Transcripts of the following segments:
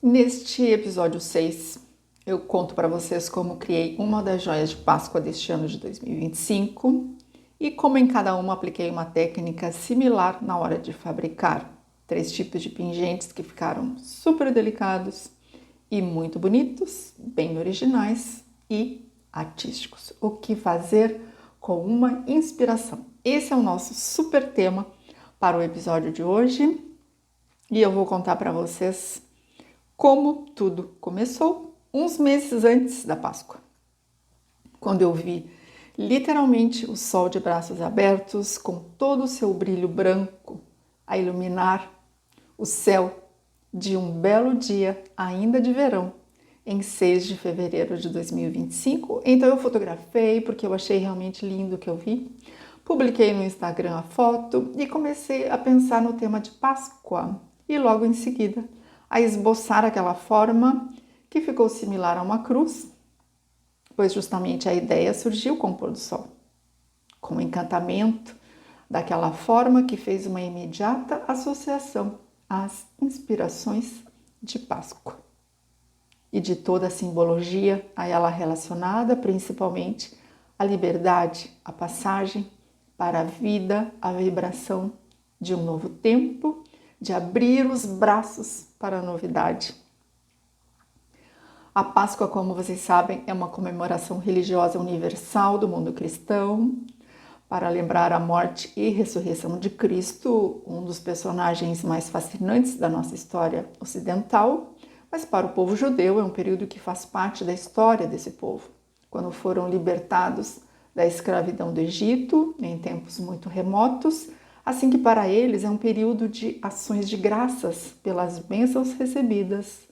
Neste episódio 6, eu conto para vocês como criei uma das joias de Páscoa deste ano de 2025 e como em cada uma apliquei uma técnica similar na hora de fabricar. 3 tipos de pingentes que ficaram super delicados e muito bonitos, bem originais e artísticos. O que fazer com uma inspiração? Esse é o nosso super tema para o episódio de hoje e eu vou contar para vocês como tudo começou uns meses antes da Páscoa, quando eu vi literalmente o sol de braços abertos, com todo o seu brilho branco a iluminar o céu de um belo dia, ainda de verão, em 6 de fevereiro de 2025. Então eu fotografei porque eu achei realmente lindo o que eu vi, publiquei no Instagram a foto e comecei a pensar no tema de Páscoa e logo em seguida a esboçar aquela forma que ficou similar a uma cruz, pois justamente a ideia surgiu com o pôr do sol, com o encantamento daquela forma que fez uma imediata associação às inspirações de Páscoa e de toda a simbologia a ela relacionada, principalmente a liberdade, a passagem para a vida, a vibração de um novo tempo, de abrir os braços para a novidade. A Páscoa, como vocês sabem, é uma comemoração religiosa universal do mundo cristão, para lembrar a morte e ressurreição de Cristo, um dos personagens mais fascinantes da nossa história ocidental, mas para o povo judeu é um período que faz parte da história desse povo, quando foram libertados da escravidão do Egito, em tempos muito remotos, assim que para eles é um período de ações de graças pelas bênçãos recebidas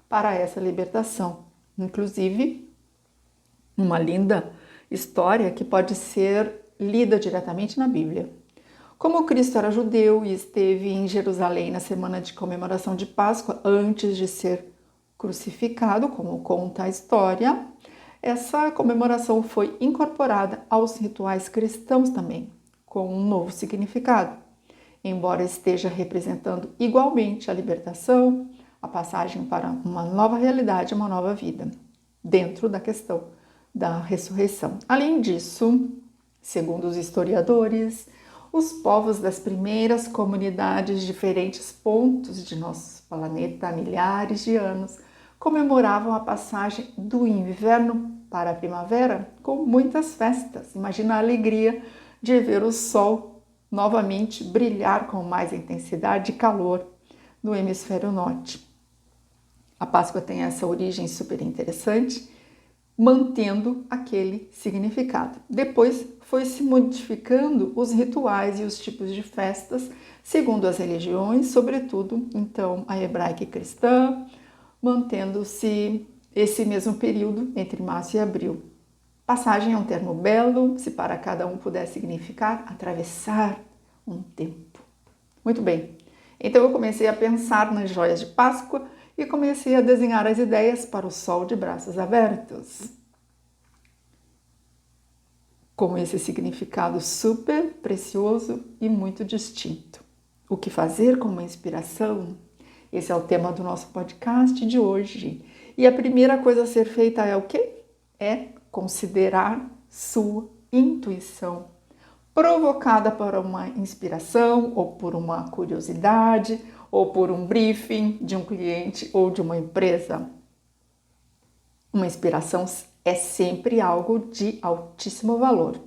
para essa libertação. Inclusive, uma linda história que pode ser lida diretamente na Bíblia. Como Cristo era judeu e esteve em Jerusalém na semana de comemoração de Páscoa, antes de ser crucificado, como conta a história, essa comemoração foi incorporada aos rituais cristãos também, com um novo significado, embora esteja representando igualmente a libertação, a passagem para uma nova realidade, uma nova vida, dentro da questão da ressurreição. Além disso, segundo os historiadores, os povos das primeiras comunidades de diferentes pontos de nosso planeta há milhares de anos comemoravam a passagem do inverno para a primavera com muitas festas. Imagina a alegria de ver o sol novamente brilhar com mais intensidade e calor no hemisfério norte. A Páscoa tem essa origem super interessante, mantendo aquele significado. Depois foi se modificando os rituais e os tipos de festas, segundo as religiões, sobretudo, então, a hebraica e cristã, mantendo-se esse mesmo período entre março e abril. Passagem é um termo belo, se para cada um puder significar atravessar um tempo. Muito bem, então eu comecei a pensar nas joias de Páscoa e comecei a desenhar as ideias para o sol de braços abertos, com esse significado super precioso e muito distinto. O que fazer com uma inspiração? Esse é o tema do nosso podcast de hoje. E a primeira coisa a ser feita é o quê? É considerar sua intuição, provocada por uma inspiração ou por uma curiosidade ou por um briefing de um cliente ou de uma empresa. Uma inspiração é sempre algo de altíssimo valor.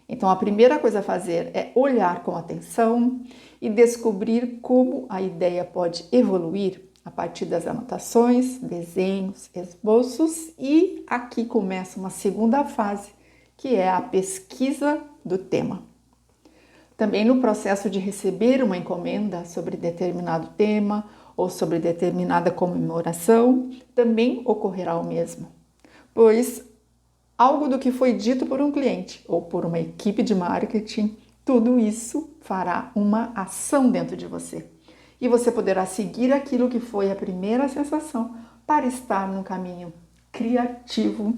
Então, a primeira coisa a fazer é olhar com atenção e descobrir como a ideia pode evoluir a partir das anotações, desenhos, esboços, e aqui começa uma segunda fase, que é a pesquisa do tema. Também no processo de receber uma encomenda sobre determinado tema ou sobre determinada comemoração, também ocorrerá o mesmo, pois algo do que foi dito por um cliente ou por uma equipe de marketing, tudo isso fará uma ação dentro de você. E você poderá seguir aquilo que foi a primeira sensação para estar num caminho criativo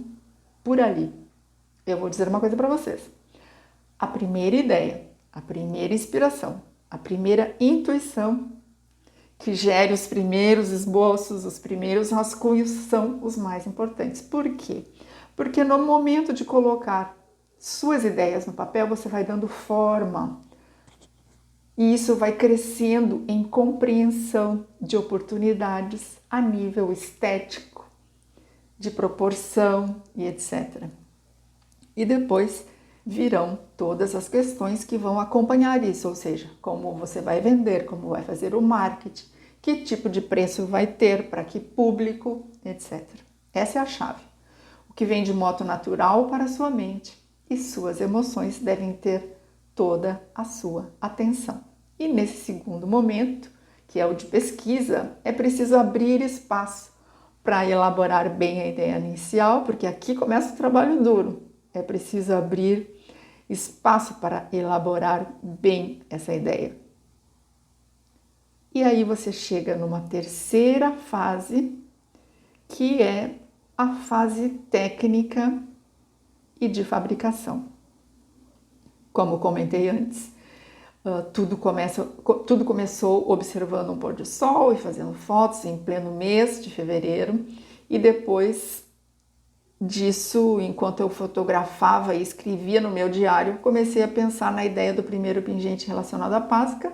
por ali. Eu vou dizer uma coisa para vocês. A primeira ideia, a primeira inspiração, a primeira intuição que gere os primeiros esboços, os primeiros rascunhos são os mais importantes. Por quê? Porque no momento de colocar suas ideias no papel, você vai dando forma. E isso vai crescendo em compreensão de oportunidades a nível estético, de proporção e etc. E depois virão todas as questões que vão acompanhar isso, ou seja, como você vai vender, como vai fazer o marketing, que tipo de preço vai ter, para que público, etc. Essa é a chave. O que vem de modo natural para a sua mente e suas emoções devem ter toda a sua atenção. E nesse segundo momento, que é o de pesquisa, é preciso abrir espaço para elaborar bem a ideia inicial, porque aqui começa o trabalho duro. É preciso abrir espaço para elaborar bem essa ideia. E aí você chega numa terceira fase, que é a fase técnica e de fabricação. Como comentei antes, tudo começou observando um pôr do sol e fazendo fotos em pleno mês de fevereiro, e depois disso, enquanto eu fotografava e escrevia no meu diário, comecei a pensar na ideia do primeiro pingente relacionado à Páscoa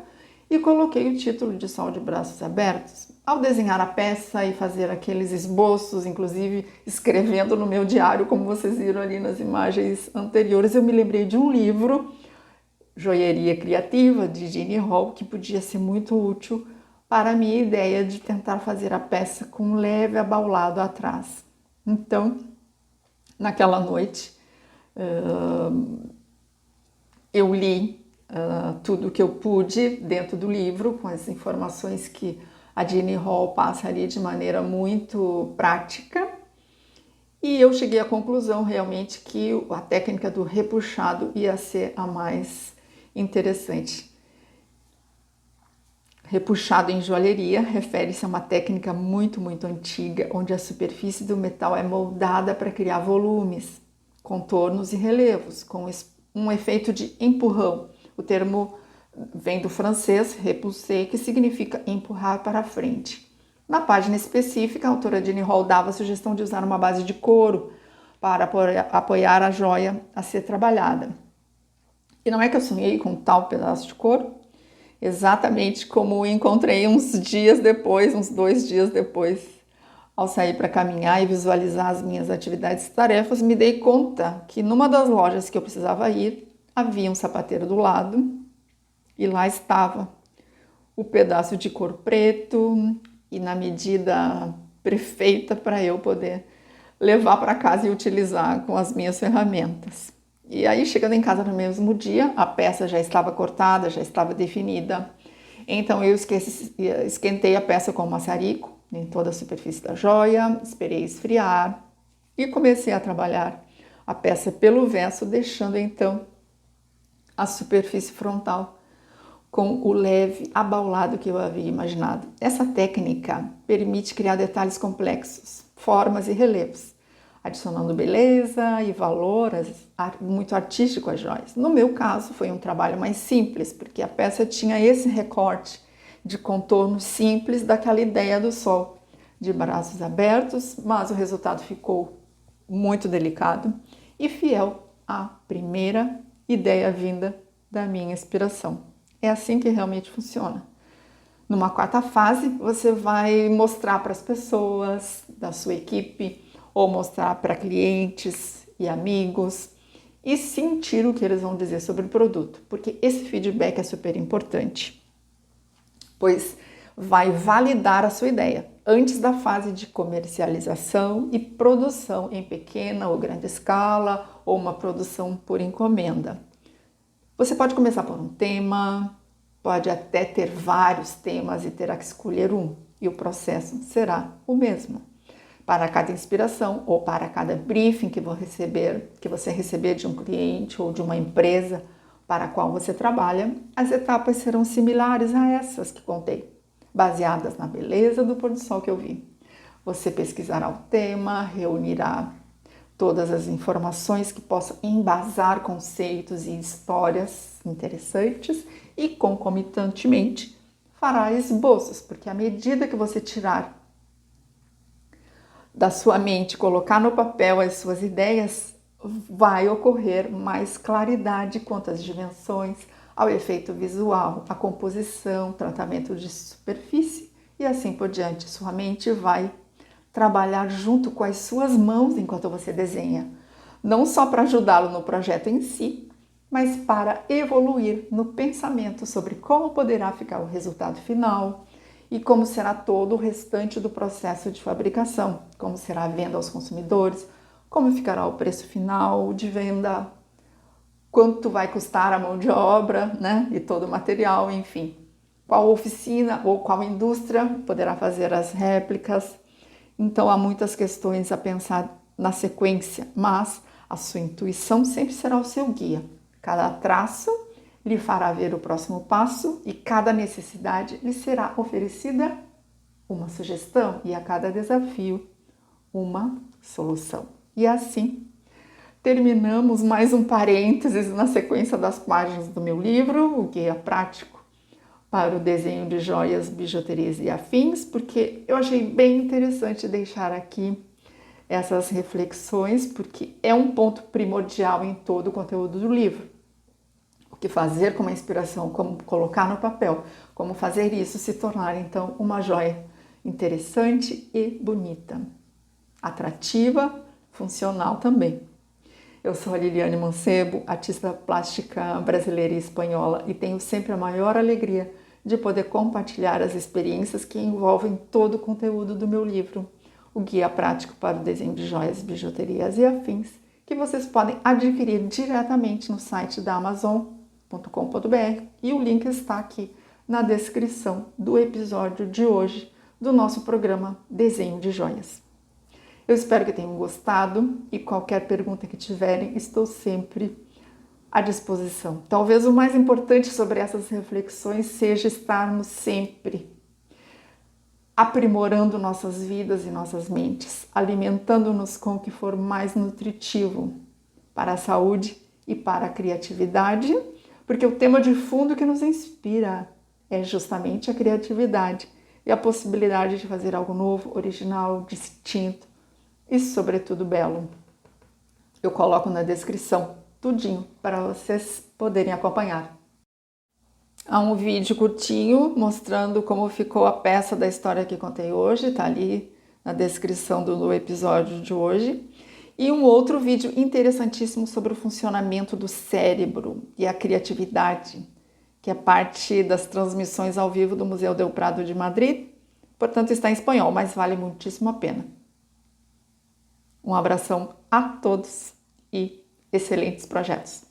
e coloquei o título de Sol de Braços Abertos. Ao desenhar a peça e fazer aqueles esboços, inclusive escrevendo no meu diário, como vocês viram ali nas imagens anteriores, eu me lembrei de um livro, Joieria Criativa, de Jeanne Hall, que podia ser muito útil para a minha ideia de tentar fazer a peça com um leve abaulado atrás. Então, naquela noite, eu li tudo que eu pude dentro do livro, com as informações que a Jeanne Hall passa ali de maneira muito prática, e eu cheguei à conclusão realmente que a técnica do repuxado ia ser a mais interessante. Repuxado em joalheria refere-se a uma técnica muito antiga, onde a superfície do metal é moldada para criar volumes, contornos e relevos, com um efeito de empurrão. O termo vem do francês repousser, que significa empurrar para frente. Na página específica, a autora Jeanne Hall dava a sugestão de usar uma base de couro para apoiar a joia a ser trabalhada. E não é que eu sonhei com um tal pedaço de couro? Exatamente como encontrei uns 2 dias depois, ao sair para caminhar e visualizar as minhas atividades e tarefas, me dei conta que numa das lojas que eu precisava ir, havia um sapateiro do lado e lá estava o pedaço de couro preto e na medida perfeita para eu poder levar para casa e utilizar com as minhas ferramentas. E aí, chegando em casa no mesmo dia, a peça já estava cortada, já estava definida. Então, eu esquentei a peça com maçarico em toda a superfície da joia, esperei esfriar e comecei a trabalhar a peça pelo verso, deixando então a superfície frontal com o leve abaulado que eu havia imaginado. Essa técnica permite criar detalhes complexos, formas e relevos, adicionando beleza e valor muito artístico às joias. No meu caso, foi um trabalho mais simples, porque a peça tinha esse recorte de contorno simples daquela ideia do sol, de braços abertos, mas o resultado ficou muito delicado e fiel à primeira ideia vinda da minha inspiração. É assim que realmente funciona. Numa quarta fase, você vai mostrar para as pessoas da sua equipe ou mostrar para clientes e amigos e sentir o que eles vão dizer sobre o produto, porque esse feedback é super importante, pois vai validar a sua ideia antes da fase de comercialização e produção em pequena ou grande escala ou uma produção por encomenda. Você pode começar por um tema, pode até ter vários temas e terá que escolher um, e o processo será o mesmo. Para cada inspiração ou para cada briefing que você receber de um cliente ou de uma empresa para a qual você trabalha, as etapas serão similares a essas que contei, baseadas na beleza do pôr do sol que eu vi. Você pesquisará o tema, reunirá todas as informações que possam embasar conceitos e histórias interessantes e, concomitantemente, fará esboços, porque à medida que você tirar da sua mente, colocar no papel as suas ideias, vai ocorrer mais claridade quanto às dimensões, ao efeito visual, à composição, tratamento de superfície e assim por diante. Sua mente vai trabalhar junto com as suas mãos enquanto você desenha, não só para ajudá-lo no projeto em si, mas para evoluir no pensamento sobre como poderá ficar o resultado final e como será todo o restante do processo de fabricação, como será a venda aos consumidores, como ficará o preço final de venda, quanto vai custar a mão de obra, né, e todo o material, enfim. Qual oficina ou qual indústria poderá fazer as réplicas. Então há muitas questões a pensar na sequência, mas a sua intuição sempre será o seu guia. Cada traço lhe fará ver o próximo passo e cada necessidade lhe será oferecida uma sugestão e a cada desafio uma solução. E assim terminamos mais um parênteses na sequência das páginas do meu livro, o Guia Prático para o Desenho de Joias, Bijuterias e Afins, porque eu achei bem interessante deixar aqui essas reflexões, porque é um ponto primordial em todo o conteúdo do livro. O que fazer com uma inspiração, como colocar no papel, como fazer isso se tornar então uma joia interessante e bonita, atrativa, funcional também. Eu sou a Liliane Mancebo, artista plástica brasileira e espanhola, e tenho sempre a maior alegria de poder compartilhar as experiências que envolvem todo o conteúdo do meu livro, o Guia Prático para o Desenho de Joias, Bijuterias e Afins, que vocês podem adquirir diretamente no site da Amazon.com.br, e o link está aqui na descrição do episódio de hoje do nosso programa Desenho de Joias. Eu espero que tenham gostado e qualquer pergunta que tiverem, estou sempre à disposição. Talvez o mais importante sobre essas reflexões seja estarmos sempre aprimorando nossas vidas e nossas mentes, alimentando-nos com o que for mais nutritivo para a saúde e para a criatividade, porque o tema de fundo que nos inspira é justamente a criatividade e a possibilidade de fazer algo novo, original, distinto e, sobretudo, belo. Eu coloco na descrição tudinho para vocês poderem acompanhar. Há um vídeo curtinho mostrando como ficou a peça da história que contei hoje, tá ali na descrição do episódio de hoje. E um outro vídeo interessantíssimo sobre o funcionamento do cérebro e a criatividade, que é parte das transmissões ao vivo do Museu del Prado de Madrid. Portanto, está em espanhol, mas vale muitíssimo a pena. Um abração a todos e excelentes projetos!